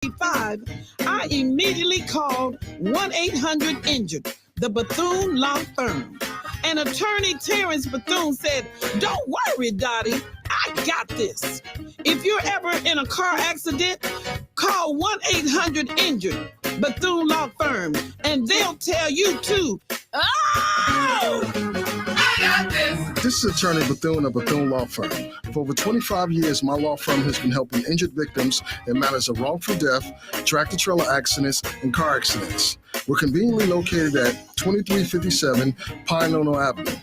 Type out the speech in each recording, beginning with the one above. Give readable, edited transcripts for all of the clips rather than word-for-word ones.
I immediately called 1-800-INJURED, the Bethune Law Firm. And attorney Terrence Bethune said, "Don't worry, Dottie, I got this. If you're ever in a car accident, call 1-800-INJURED, Bethune Law Firm, and they'll tell you too. Oh! I got this. This is attorney Bethune of Bethune Law Firm. For over 25 years, my law firm has been helping injured victims in matters of wrongful death, tractor-trailer accidents, and car accidents. We're conveniently located at 2357 Pine Knoll Avenue.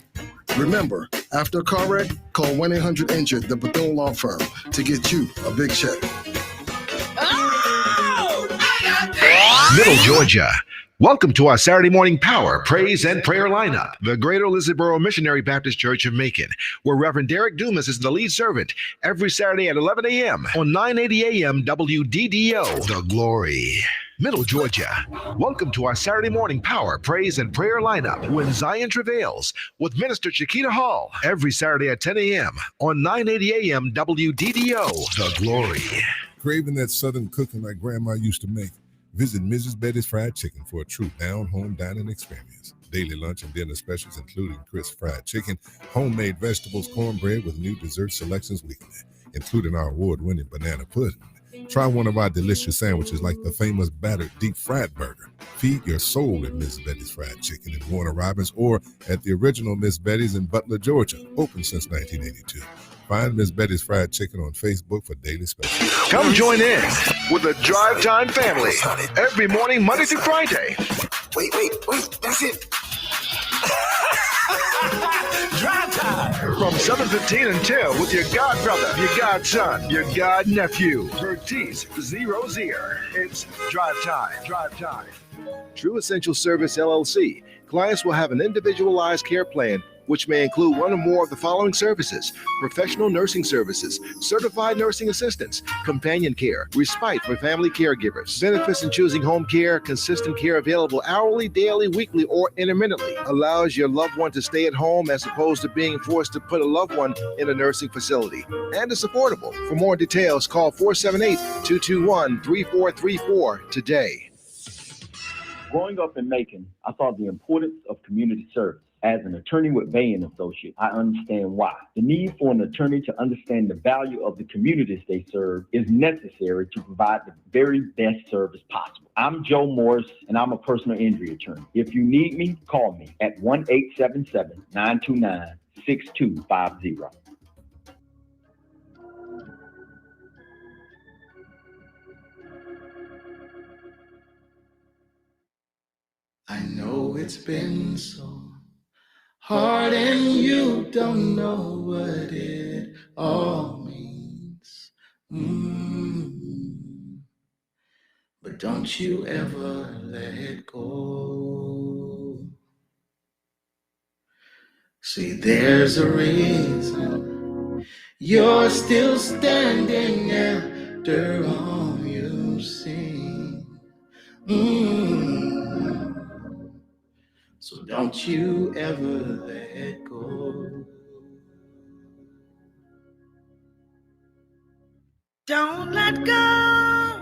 Remember, after a car wreck, call 1-800-INJURED, the Bethune Law Firm, to get you a big check. Oh! I got this. Middle Georgia. Welcome to our Saturday morning power, praise, and prayer lineup. The Greater Elizabethboro Missionary Baptist Church of Macon, where Reverend Derek Dumas is the lead servant, every Saturday at 11 a.m. on 980 a.m. WDDO, The Glory. Middle Georgia. Welcome to our Saturday morning power, praise, and prayer lineup, When Zion Travails, with Minister Chiquita Hall, every Saturday at 10 a.m. on 980 a.m. WDDO, The Glory. Craving that southern cooking like Grandma used to make? Visit Mrs. Betty's Fried Chicken for a true down-home dining experience. Daily lunch and dinner specials including crisp fried chicken, homemade vegetables, cornbread with new dessert selections weekly, including our award-winning banana pudding. Try one of our delicious sandwiches like the famous battered deep fried burger. Feed your soul at Mrs. Betty's Fried Chicken in Warner Robins or at the original Miss Betty's in Butler, Georgia, open since 1982. Find Miss Betty's Fried Chicken on Facebook for daily specials. Come join in with the Drive Time family every morning, Monday through Friday. Wait, that's it. Drive Time. From 7:15 until with your god brother, your godson, your god nephew, Bertice Zero-Zier. It's Drive Time. True Essential Service LLC. Clients will have an individualized care plan, which may include one or more of the following services: professional nursing services, certified nursing assistants, companion care, respite for family caregivers, benefits in choosing home care, consistent care available hourly, daily, weekly, or intermittently, allows your loved one to stay at home as opposed to being forced to put a loved one in a nursing facility, and is affordable. For more details, call 478-221-3434 today. Growing up in Macon, I saw the importance of community service. As an attorney with Bay & Associates, I understand why. The need for an attorney to understand the value of the communities they serve is necessary to provide the very best service possible. I'm Joe Morris, and I'm a personal injury attorney. If you need me, call me at 1-877-929-6250. I know it's been so hard and you don't know what it all means. But don't you ever let go. See, there's a reason you're still standing after all you've seen. So don't you ever let go. Don't let go.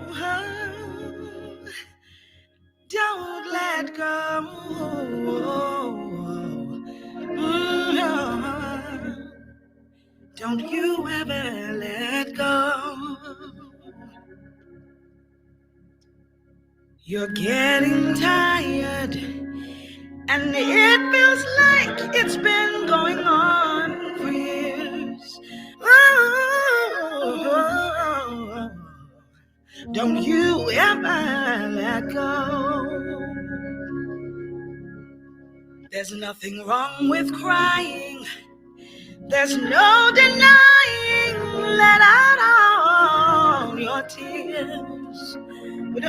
Don't let go. Don't you ever let go. You're getting tired, and it feels like it's been going on for years. Don't you ever let go. There's nothing wrong with crying. There's no denying. Let out all your tears. But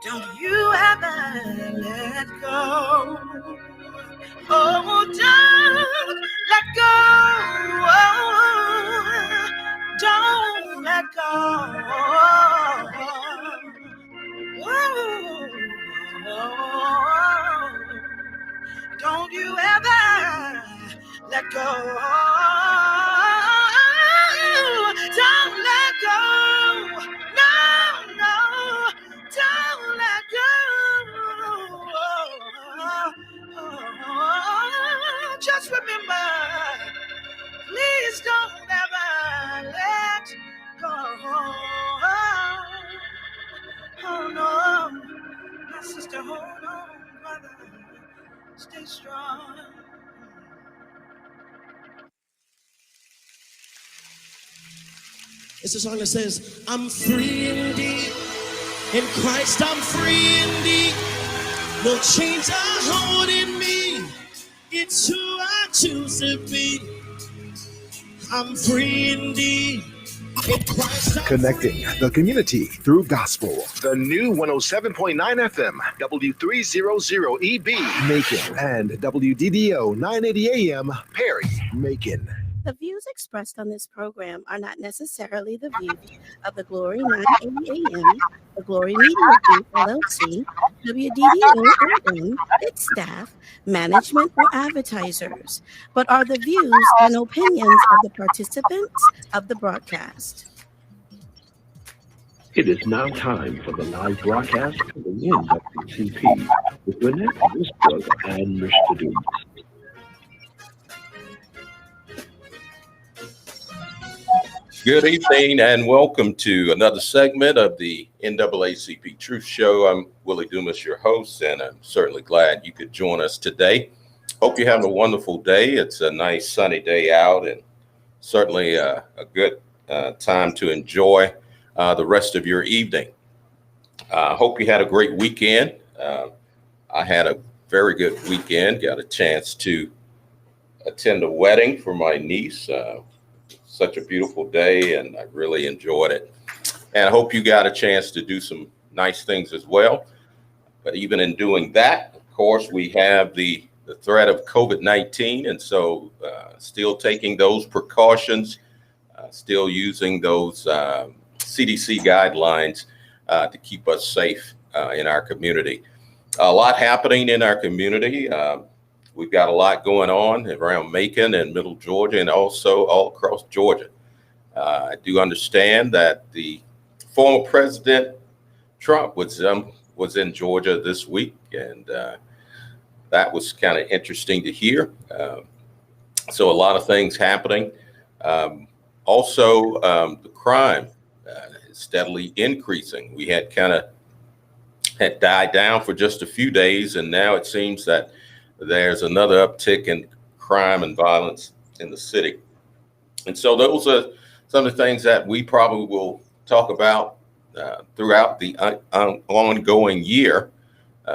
don't you ever let go. Oh, don't let go. Don't let go. Don't you ever let go. stay strong. It's a song that says, I'm free indeed. In Christ I'm free indeed. No chains are holding me. It's who I choose to be. I'm free indeed. In Christ I'm Connecting free. the community through gospel. The new 107.9 FM, W300EB, Macon, and WDDO 980 AM, Perry, Macon. The views expressed on this program are not necessarily the views of the Glory 980 AM, the Glory Media Group, LLC, WDDO-AM, its staff, management, or advertisers, but are the views and opinions of the participants of the broadcast. It is now time for the live broadcast of the NAACP with GWENETTE, WESTBROOKS, and Mr. DUMAS. Good evening and welcome to another segment of the NAACP Truth Show. I'm Willie DUMAS, your host, and I'm certainly glad you could join us today. Hope you're having a wonderful day. It's a nice sunny day out and certainly a good time to enjoy the rest of your evening. Hope you had a great weekend. I had a very good weekend. Got a chance to attend a wedding for my niece. Such a beautiful day, and I really enjoyed it. And I hope you got a chance to do some nice things as well. But even in doing that, of course, we have the threat of COVID-19, and so still taking those precautions, still using those CDC guidelines to keep us safe in our community. A lot happening in our community. We've got a lot going on around Macon and Middle Georgia and also all across Georgia. I do understand that the former President Trump was in Georgia this week, and that was kind of interesting to hear. So a lot of things happening. Also, the crime is steadily increasing. We had died down for just a few days, and now it seems that there's another uptick in crime and violence in the city. And so those are some of the things that we probably will talk about throughout the ongoing year,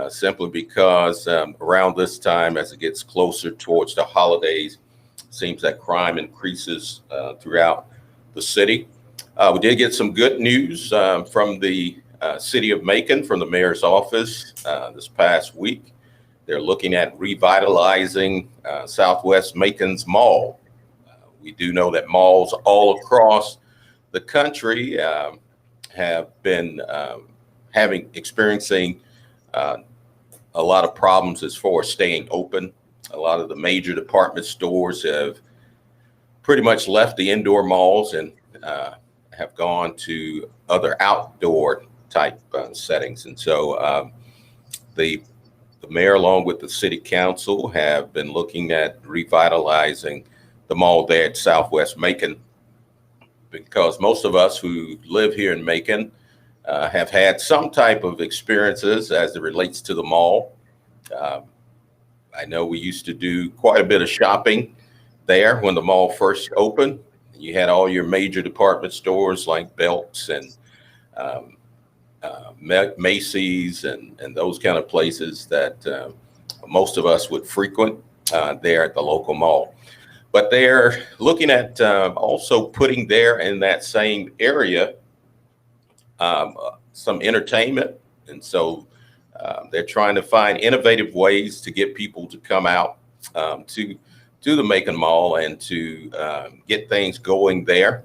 simply because around this time, as it gets closer towards the holidays, it seems that crime increases throughout the city. We did get some good news from the city of Macon, from the mayor's office this past week. They're looking at revitalizing Southwest Macon's mall. We do know that malls all across the country have been experiencing a lot of problems as far as staying open. A lot of the major department stores have pretty much left the indoor malls and have gone to other outdoor type settings. And so the mayor, along with the city council, have been looking at revitalizing the mall there at Southwest Macon, because most of us who live here in Macon have had some type of experiences as it relates to the mall. I know we used to do quite a bit of shopping there when the mall first opened. You had all your major department stores like Belk's and Macy's and those kind of places that most of us would frequent there at the local mall. But they're looking at also putting there in that same area some entertainment. And so they're trying to find innovative ways to get people to come out to the Macon Mall and to get things going there.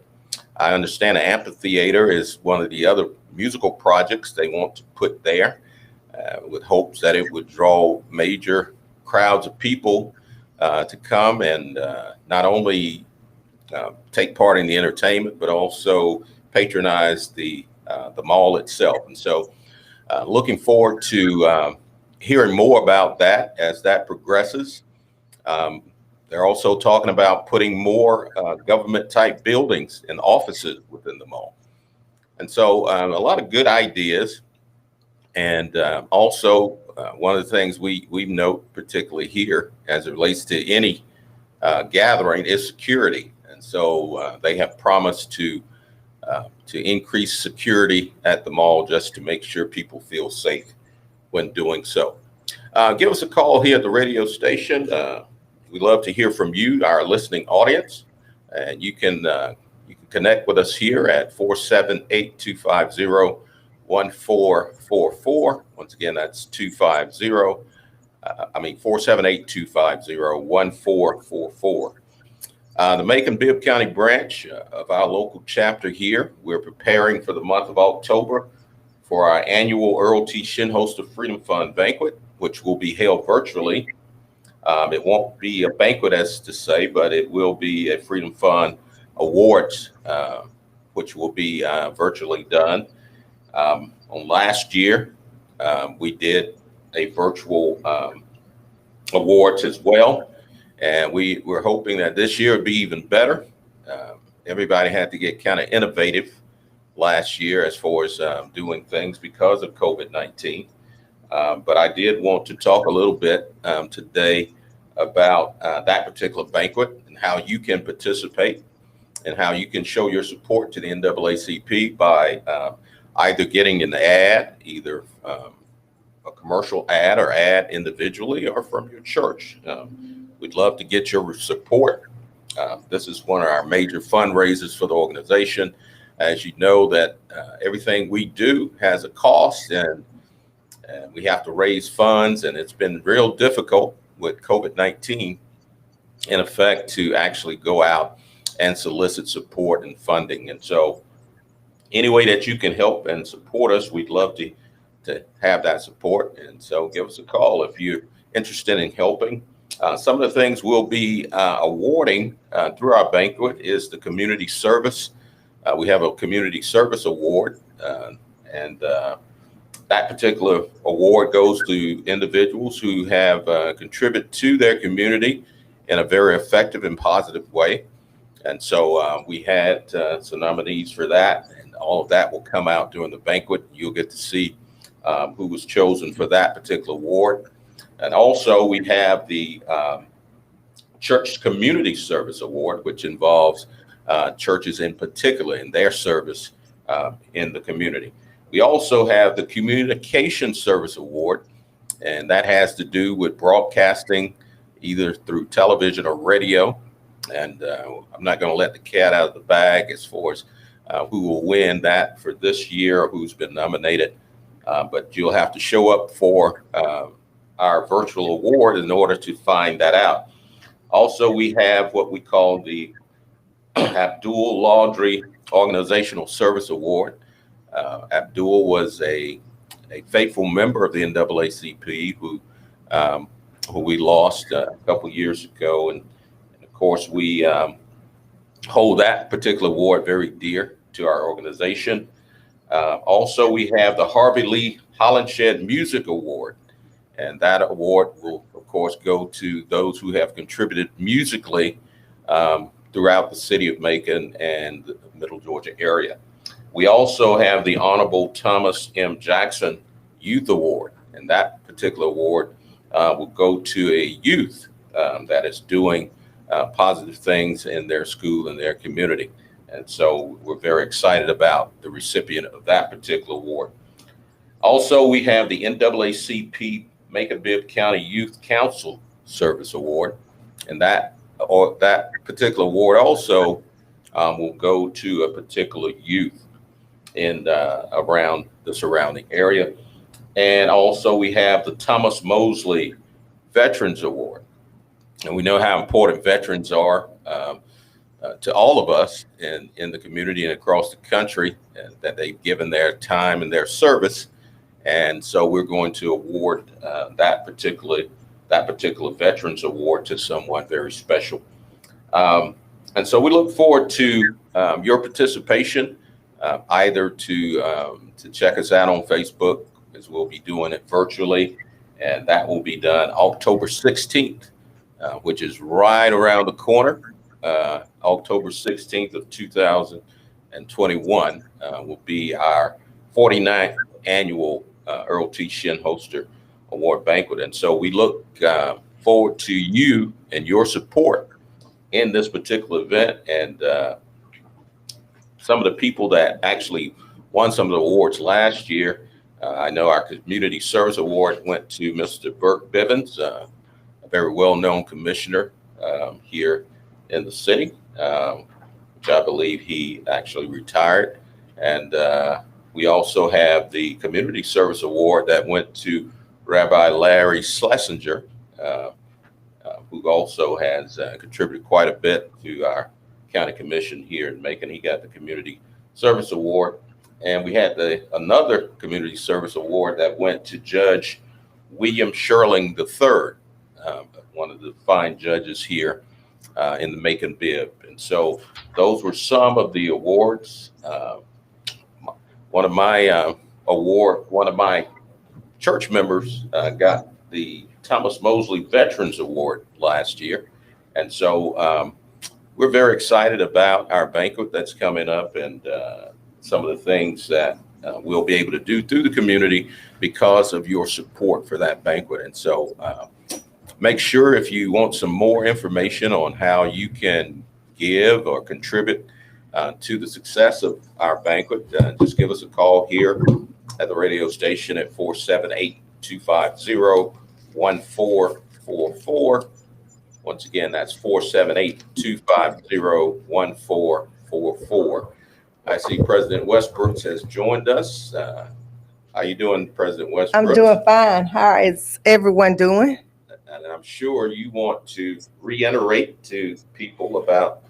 I understand an amphitheater is one of the other musical projects they want to put there with hopes that it would draw major crowds of people to come and not only take part in the entertainment, but also patronize the mall itself. And so looking forward to hearing more about that as that progresses. They're also talking about putting more government type buildings and offices within the mall. And so a lot of good ideas, and also one of the things we note, particularly here as it relates to any gathering, is security. And so they have promised to increase security at the mall just to make sure people feel safe when doing so. Give us a call here at the radio station. We'd love to hear from you, our listening audience, and you can connect with us here at 478-250-1444. Once again, that's 478-250-1444. The Macon Bibb County branch of our local chapter here, we're preparing for the month of October for our annual Earl T. Shinholster Freedom Fund banquet, which will be held virtually. It won't be a banquet, as to say, but it will be a Freedom Fund Awards, which will be virtually done. On last year, we did a virtual awards as well. And we're hoping that this year will be even better. Everybody had to get kind of innovative last year as far as doing things because of COVID-19. But I did want to talk a little bit today about that particular banquet and how you can participate and how you can show your support to the NAACP by either getting an ad, either a commercial ad or ad individually or from your church. We'd love to get your support. This is one of our major fundraisers for the organization. As you know, that everything we do has a cost, and we have to raise funds, and it's been real difficult with COVID-19 in effect to actually go out and solicit support and funding. And so any way that you can help and support us, we'd love to have that support. And so give us a call if you're interested in helping. Some of the things we'll be awarding through our banquet is the community service. We have a community service award, and that particular award goes to individuals who have contributed to their community in a very effective and positive way. And so we had some nominees for that, and all of that will come out during the banquet. You'll get to see who was chosen for that particular award. And also we have the Church Community Service Award, which involves churches in particular in their service in the community. We also have the Communication Service Award, and that has to do with broadcasting either through television or radio. And I'm not going to let the cat out of the bag as far as who will win that for this year or who's been nominated. But you'll have to show up for our virtual award in order to find that out. Also, we have what we call the Abdul Laundry Organizational Service Award. Abdul was a faithful member of the NAACP who we lost a couple years ago. And of course, we hold that particular award very dear to our organization. Also, we have the Harvey Lee Hollenshed Music Award. And that award will, of course, go to those who have contributed musically throughout the city of Macon and the Middle Georgia area. We also have the Honorable Thomas M. Jackson Youth Award. And that particular award will go to a youth that is doing positive things in their school and their community. And so we're very excited about the recipient of that particular award. Also, we have the NAACP Macon Bibb County Youth Council Service Award, and that particular award also will go to a particular youth in around the surrounding area. And also we have the Thomas Mosley Veterans Award, and we know how important veterans are to all of us in the community and across the country, and that they've given their time and their service. And so we're going to award that particular Veterans Award to someone very special. And so we look forward to your participation, either to check us out on Facebook, as we'll be doing it virtually, and that will be done October 16th, which is right around the corner. October 16th of 2021 will be our 49th annual Earl T. Shinholster award banquet. And so we look forward to you and your support in this particular event. And some of the people that actually won some of the awards last year, I know our Community Service Award went to Mr. Burke Bivens, a very well-known commissioner here in the city, which I believe he actually retired. And we also have the Community Service Award that went to Rabbi Larry Schlesinger, who also has contributed quite a bit to our county commission here in Macon. He got the Community Service Award. And we had another Community Service Award that went to Judge William Sherling III, one of the fine judges here in the Macon Bib. And so those were some of the awards. One of my church members got the Thomas Mosley Veterans Award last year. And so we're very excited about our banquet that's coming up, and some of the things that we'll be able to do through the community because of your support for that banquet. And so make sure, if you want some more information on how you can give or contribute to the success of our banquet, just give us a call here at the radio station at 478-250-1444. Once again, that's 478-250-1444. I see President Westbrooks has joined us. How you doing, President Westbrooks? I'm doing fine. How is everyone doing? And I'm sure you want to reiterate to people about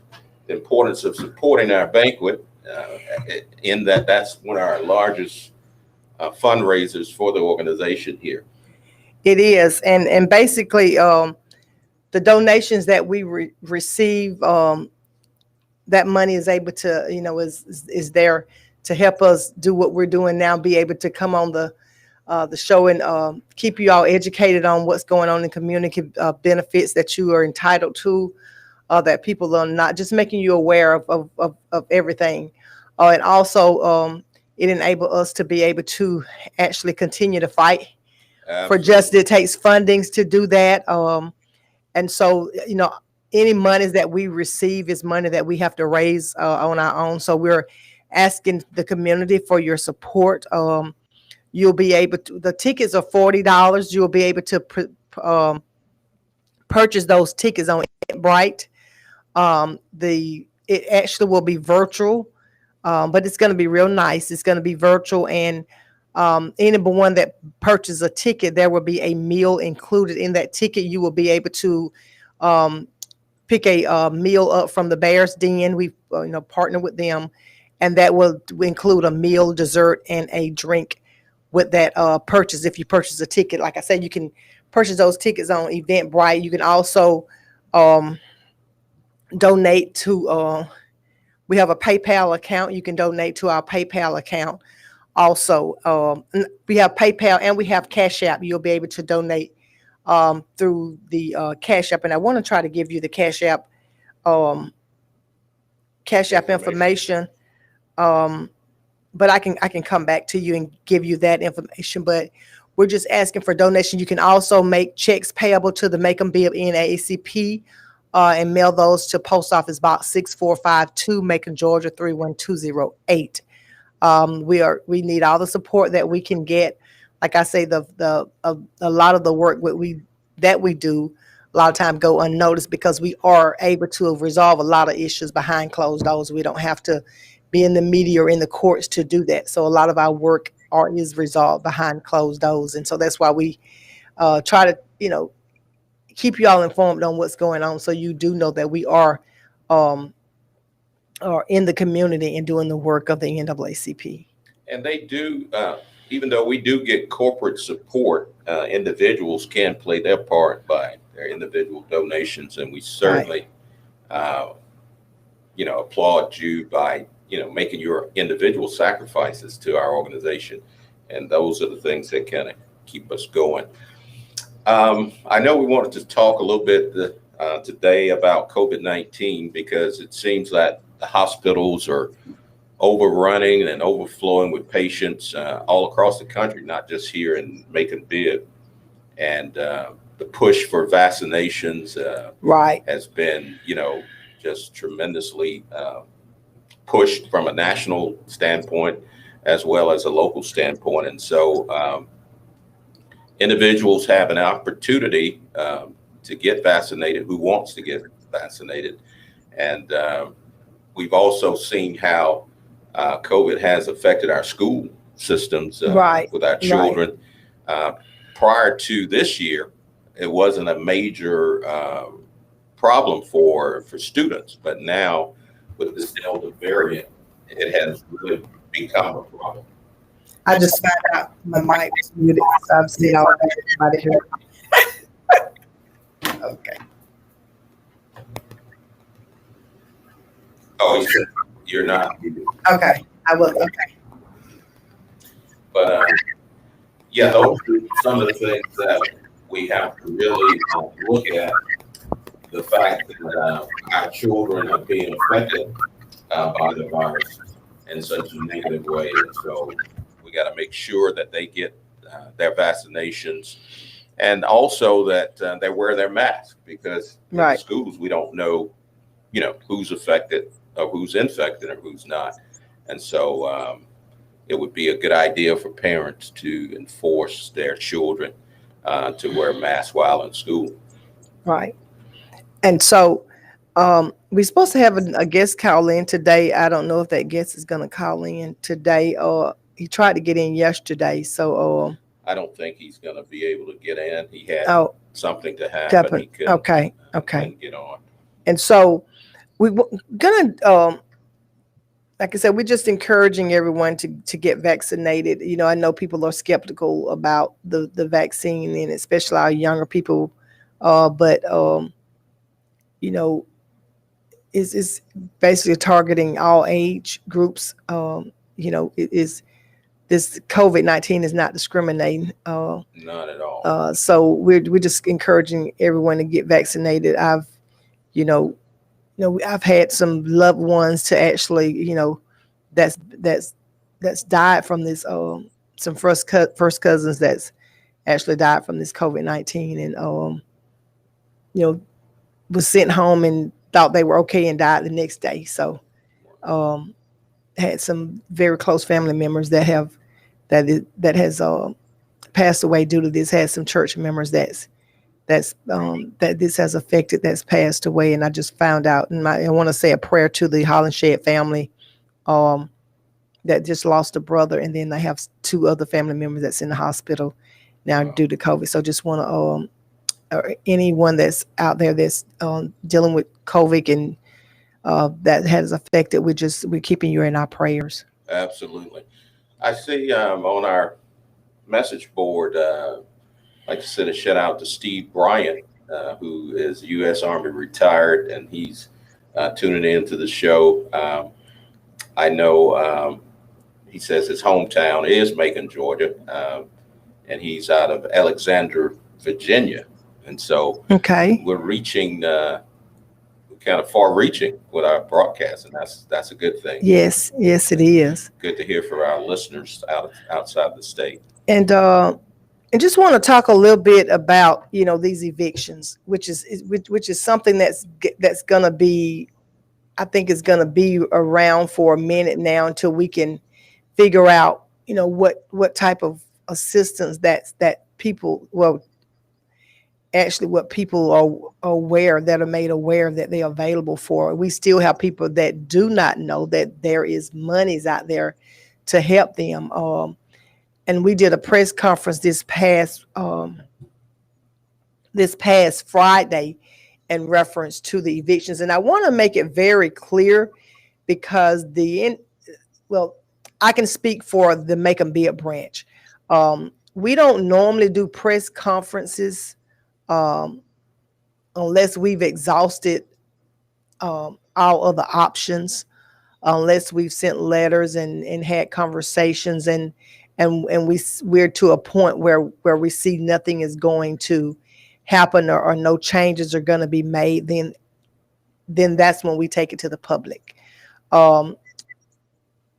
the importance of supporting our banquet, in that's one of our largest fundraisers for the organization here. It is. And basically, the donations that we receive, that money is able to, is there to help us do what we're doing now, be able to come on the show and keep you all educated on what's going on in community benefits that you are entitled to, that people are not just making you aware of everything. And also it enables us to be able to actually continue to fight for justice. It takes fundings to do that. And so, any monies that we receive is money that we have to raise on our own. So we're asking the community for your support. You'll be able to, the tickets are $40. You'll be able to purchase those tickets on Eventbrite. It actually will be virtual, but it's going to be real nice. It's going to be virtual, and anyone that purchases a ticket, there will be a meal included in that ticket. You will be able to pick a meal up from the Bear's Den. We partner with them, and that will include a meal, dessert, and a drink with that purchase. If you purchase a ticket, like I said, you can purchase those tickets on Eventbrite. You can also donate to, we have a PayPal account. You can donate to our PayPal account. Also, we have PayPal and we have Cash App. You'll be able to donate through the Cash App. And I want to try to give you the Cash App information. But I can come back to you and give you that information. But we're just asking for donation. You can also make checks payable to the Macon Bib NAACP and mail those to Post Office Box 6452, Macon, Georgia 31208. We need all the support that we can get. Like I say, a lot of the work that we do a lot of time go unnoticed because we are able to resolve a lot of issues behind closed doors. We don't have to be in the media or in the courts to do that. So a lot of our work is resolved behind closed doors. And so that's why we try to, keep you all informed on what's going on. So you do know that we are in the community and doing the work of the NAACP. And they do, even though we do get corporate support, individuals can play their part by their individual donations. And we certainly, applaud you by, making your individual sacrifices to our organization. And those are the things that kind of keep us going. I know we wanted to talk a little bit today about COVID-19 because it seems that the hospitals are overrunning and overflowing with patients all across the country, not just here in Macon Bib. and the push for vaccinations has been, just tremendously pushed from a national standpoint as well as a local standpoint. And so individuals have an opportunity to get vaccinated who wants to get vaccinated. And we've also seen how COVID has affected our school systems with our children. Prior to this year, it wasn't a major problem for students, but now with this Delta variant, it has really become a problem. I just found out my mic was muted, so I'm seeing all everybody here. Okay. Oh, you're not. Okay, I will. Okay. But yeah, those are some of the things that we have to really look at. The fact that our children are being affected by the virus in such a negative way. And so we got to make sure that they get their vaccinations, and also that they wear their mask, because in schools, we don't know, who's affected or who's infected or who's not. And so it would be a good idea for parents to enforce their children to wear masks while in school. Right. And so we're supposed to have a guest call in today. I don't know if that guest is going to call in today, or he tried to get in yesterday. So I don't think he's going to be able to get in. He had something to happen. He couldn't, okay. couldn't get on. And so we're going to, like I said, we're just encouraging everyone to get vaccinated. I know people are skeptical about the vaccine, and especially our younger people. But is basically targeting all age groups. This COVID-19 is not discriminating. Not at all. So we're just encouraging everyone to get vaccinated. I've had some loved ones to actually, that's died from this. Some first cousins that's actually died from this COVID-19, and was sent home and thought they were okay and died the next day. So had some very close family members that has passed away due to this. Had some church members that this has affected, that's passed away. And I just found out, and I want to say a prayer to the Hollenshed family that just lost a brother, and then they have 2 other family members that's in the hospital now due to COVID. So just want to or anyone that's out there that's dealing with COVID and that has affected, we're keeping you in our prayers. Absolutely. I see on our message board, I'd like to send a shout out to Steve Bryant, who is U.S. Army retired, and he's tuning into the show. I know he says his hometown is Macon, Georgia, and he's out of Alexander, Virginia. And so we're reaching, kind of far reaching with our broadcast, and that's a good thing. Yes, it is. Good to hear from our listeners outside the state. And just want to talk a little bit about, these evictions, which is something that's going to be, I think is going to be around for a minute now until we can figure out, what type of assistance that people, actually what people are aware, that are made aware that they're available for. We still have people that do not know that there is monies out there to help them. And we did a press conference this past Friday in reference to the evictions. And I want to make it very clear, because I can speak for the Macon Bibb branch. We don't normally do press conferences unless we've exhausted all other options, unless we've sent letters and had conversations, and we're to a point where we see nothing is going to happen, or no changes are going to be made, then that's when we take it to the public.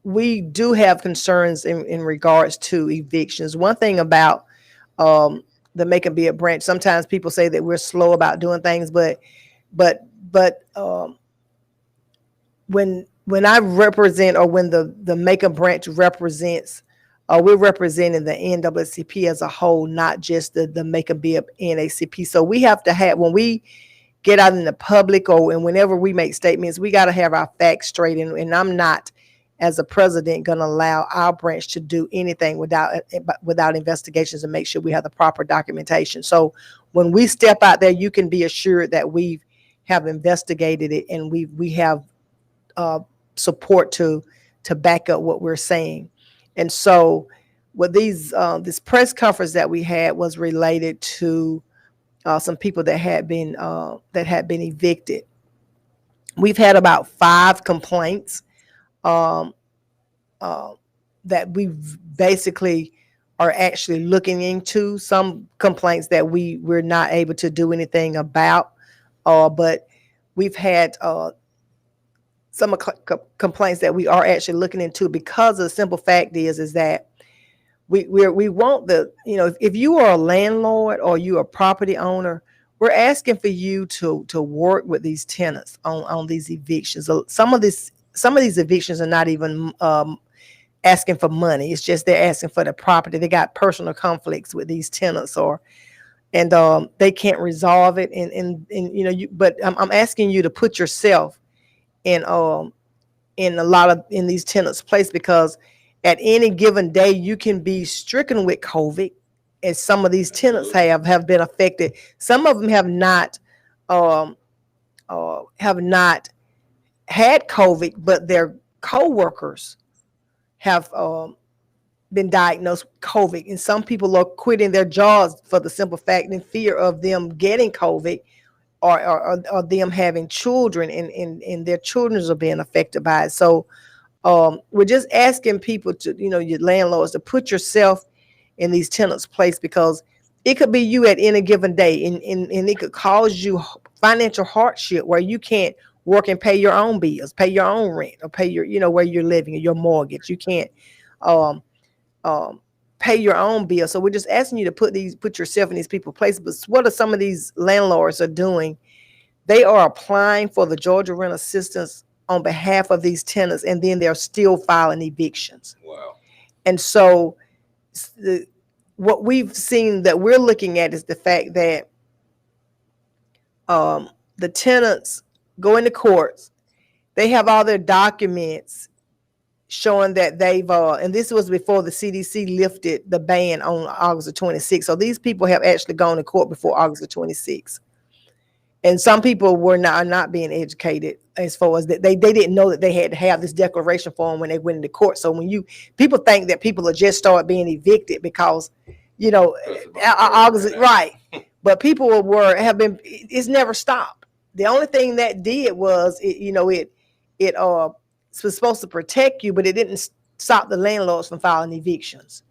We do have concerns in regards to evictions. One thing about Macon Bibb branch. Sometimes people say that we're slow about doing things, but when I represent, or when the Macon branch represents, we're representing the NAACP as a whole, not just the Macon Bibb NAACP. So we have to have, when we get out in the public, and whenever we make statements, we got to have our facts straight. And I'm not, as a president, going to allow our branch to do anything without investigations and make sure we have the proper documentation. So when we step out there, you can be assured that we have investigated it, and we have support to back up what we're saying. And so with this press conference that we had was related to some people that had been evicted. We've had about 5 complaints that we basically are actually looking into. Some complaints that we're not able to do anything about, but we've had some complaints that we are actually looking into, because the simple fact is that we want if you are a landlord or you are a property owner, we're asking for you to work with these tenants on these evictions. Some of these evictions are not even asking for money. It's just they're asking for the property. They got personal conflicts with these tenants, and they can't resolve it. But I'm asking you to put yourself in these tenants' place, because at any given day you can be stricken with COVID, as some of these tenants have been affected. Some of them have not had COVID, but their co-workers have been diagnosed with COVID, and some people are quitting their jobs for the simple fact and fear of them getting COVID, or them having children, and their children are being affected by it. So we're just asking people to, your landlords, to put yourself in these tenants' place, because it could be you at any given day, and it could cause you financial hardship where you can't work and pay your own bills, pay your own rent, or pay your, where you're living, or your mortgage. You can't pay your own bill. So we're just asking you to put yourself in these people's place. But what are some of these landlords are doing? They are applying for the Georgia Rent Assistance on behalf of these tenants, and then they're still filing evictions. Wow. And so what we've seen that we're looking at is the fact that the tenants go into courts. They have all their documents showing that they've, and this was before the CDC lifted the ban on August the 26th. So these people have actually gone to court before August the 26th. And some people are not being educated as far as that they didn't know that they had to have this declaration form when they went into court. So when people think that people are just start being evicted because, August, right. But people it's never stopped. The only thing that did was, it was supposed to protect you, but it didn't stop the landlords from filing evictions.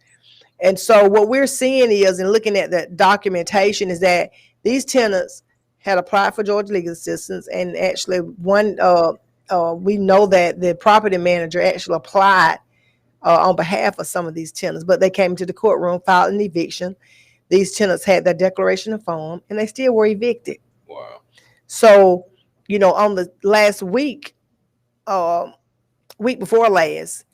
And so what we're seeing is, and looking at the documentation, is that these tenants had applied for Georgia legal assistance, and actually we know that the property manager actually applied on behalf of some of these tenants, but they came to the courtroom, filed an eviction. These tenants had their declaration of form, and they still were evicted. Wow. So, on the last week before last,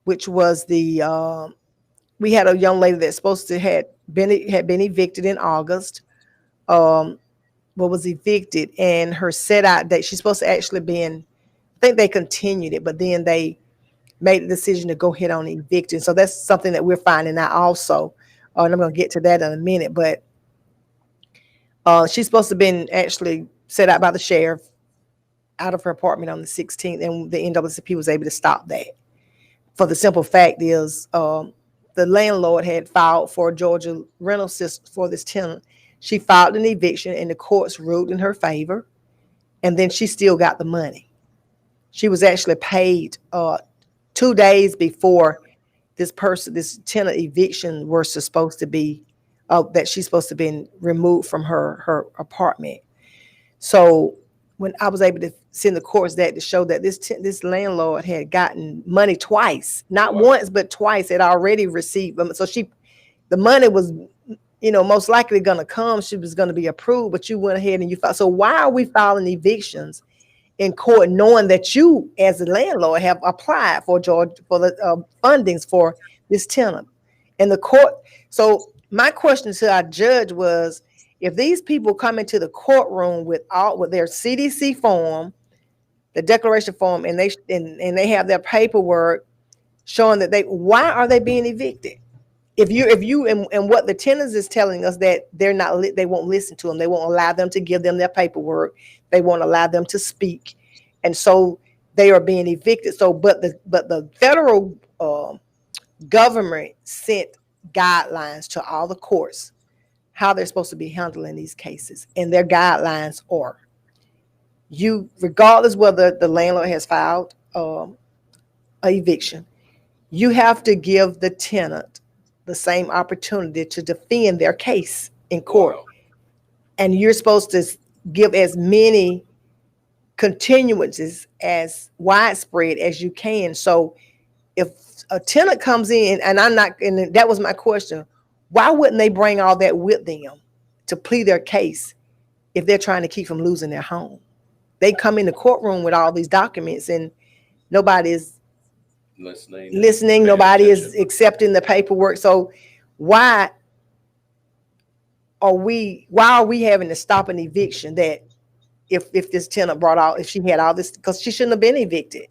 which was we had a young lady that's supposed to had been evicted in August, was evicted, and her set out date, she's supposed to actually I think they continued it, but then they made the decision to go ahead on evicting. So that's something that we're finding out also. And I'm going to get to that in a minute, but she's supposed to have been actually set out by the sheriff out of her apartment on the 16th, and the NAACP was able to stop that. For the simple fact is, the landlord had filed for Georgia rental assistance for this tenant. She filed an eviction, and the courts ruled in her favor, and then she still got the money. She was actually paid 2 days before this tenant eviction were supposed to be, that she's supposed to be removed from her apartment. So when I was able to send the courts that to show that this landlord had gotten money twice, not once, but twice, had already received them. So the money was most likely going to come. She was going to be approved, but you went ahead and you filed. So why are we filing evictions in court, knowing that you, as a landlord, have applied for the fundings for this tenant? And the court. So my question to our judge was, if these people come into the courtroom with their CDC form, the declaration form, and they have their paperwork showing that why are they being evicted? If you and what the tenants is telling us, that they won't listen to them, they won't allow them to give them their paperwork, they won't allow them to speak, and so they are being evicted. So, but the federal government sent guidelines to all the courts how they're supposed to be handling these cases, and their guidelines are: you, regardless whether the landlord has filed a eviction, you have to give the tenant the same opportunity to defend their case in court. Wow. And you're supposed to give as many continuances as widespread as you can. So if a tenant comes in, and that was my question, why wouldn't they bring all that with them to plead their case if they're trying to keep from losing their home? They come in the courtroom with all these documents and nobody is listening, nobody is accepting the paperwork. So why are we having to stop an eviction that if this tenant if she had all this, because she shouldn't have been evicted,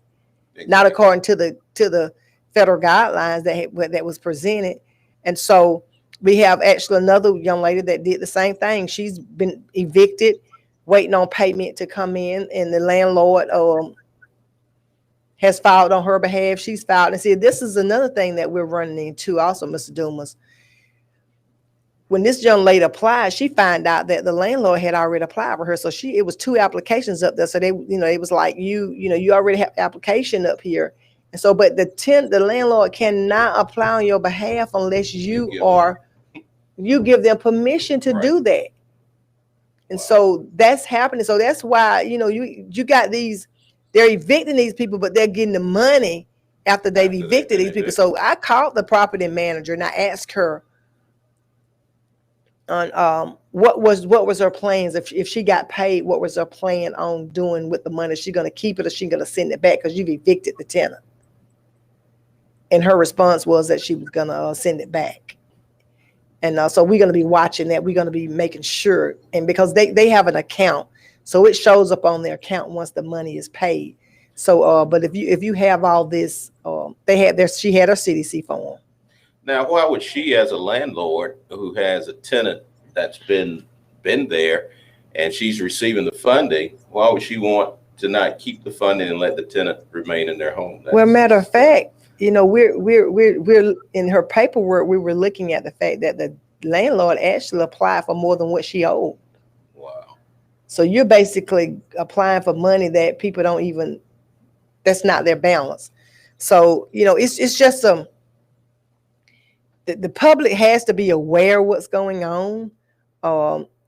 not according to the federal guidelines that was presented. And so we have actually another young lady that did the same thing. She's been evicted, waiting on payment to come in, and the landlord has filed on her behalf. She's filed. And see, this is another thing that we're running into also, Mr. Dumas. When this young lady applied, she found out that the landlord had already applied for her. So it was 2 applications up there. So they, it was like, you already have application up here. And so, but the landlord cannot apply on your behalf unless you give them permission to do that. And so that's happening. So that's why, you got they're evicting these people, but they're getting the money after they've evicted these people. So I called the property manager and I asked her on what was her plans. If she got paid, what was her plan on doing with the money? Is she going to keep it, or is she going to send it back because you've evicted the tenant? And her response was that she was going to send it back. And so we're going to be watching that. We're going to be making sure, and because they have an account, so it shows up on their account once the money is paid. So, but if you have all this, she had her CDC form. Now, why would she, as a landlord who has a tenant that's been there and she's receiving the funding, why would she want to not keep the funding and let the tenant remain in their home? Well, matter of fact, we're in her paperwork, we were looking at the fact that the landlord actually applied for more than what she owed. Wow. So you're basically applying for money that people don't even, that's not their balance. So, it's just the public has to be aware of what's going on.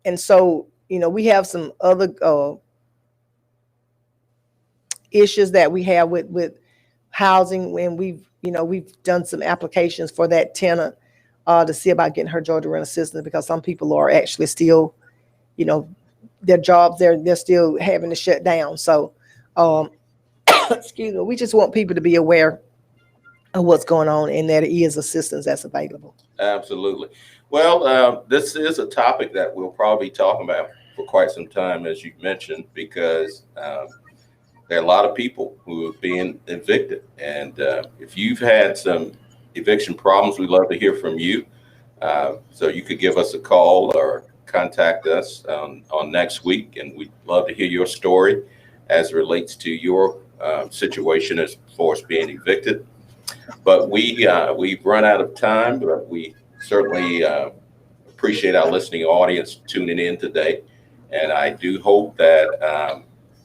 And so, we have some other issues that we have with housing, when we've done some applications for that tenant to see about getting her Georgia rent assistance, because some people are actually still, their jobs, they're still having to shut down. So, excuse me, we just want people to be aware of what's going on and that it is assistance that's available. Absolutely. Well, this is a topic that we'll probably be talking about for quite some time, as you mentioned, because there are a lot of people who are being evicted. And if you've had some eviction problems, we'd love to hear from you. So you could give us a call or contact us on next week, and we'd love to hear your story as it relates to your situation as far as being evicted. But we've run out of time, but we certainly appreciate our listening audience tuning in today. And I do hope that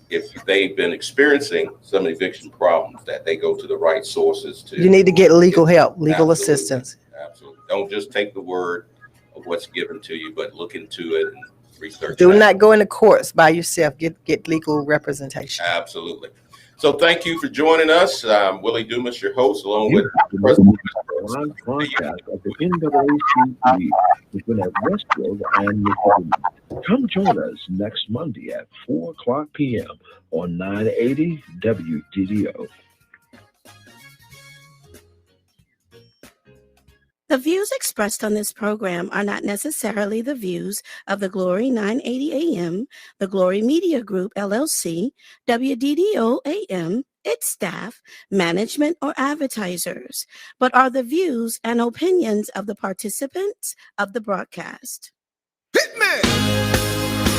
if they've been experiencing some eviction problems, that they go to the right sources. You need to get legal help, legal assistance. Absolutely. Don't just take the word of what's given to you, but look into it and research. Do not go into courts by yourself. Get legal representation. Absolutely. So thank you for joining us. Willie Dumas, your host, along with President live broadcast of the NAACP between at Westbrook and Michigan. Come join us next Monday at 4 o'clock p.m. on 980 WDDO. The views expressed on this program are not necessarily the views of the Glory 980 AM, the Glory Media Group, LLC, WDDO AM, its staff, management, or advertisers, but are the views and opinions of the participants of the broadcast. Hit me!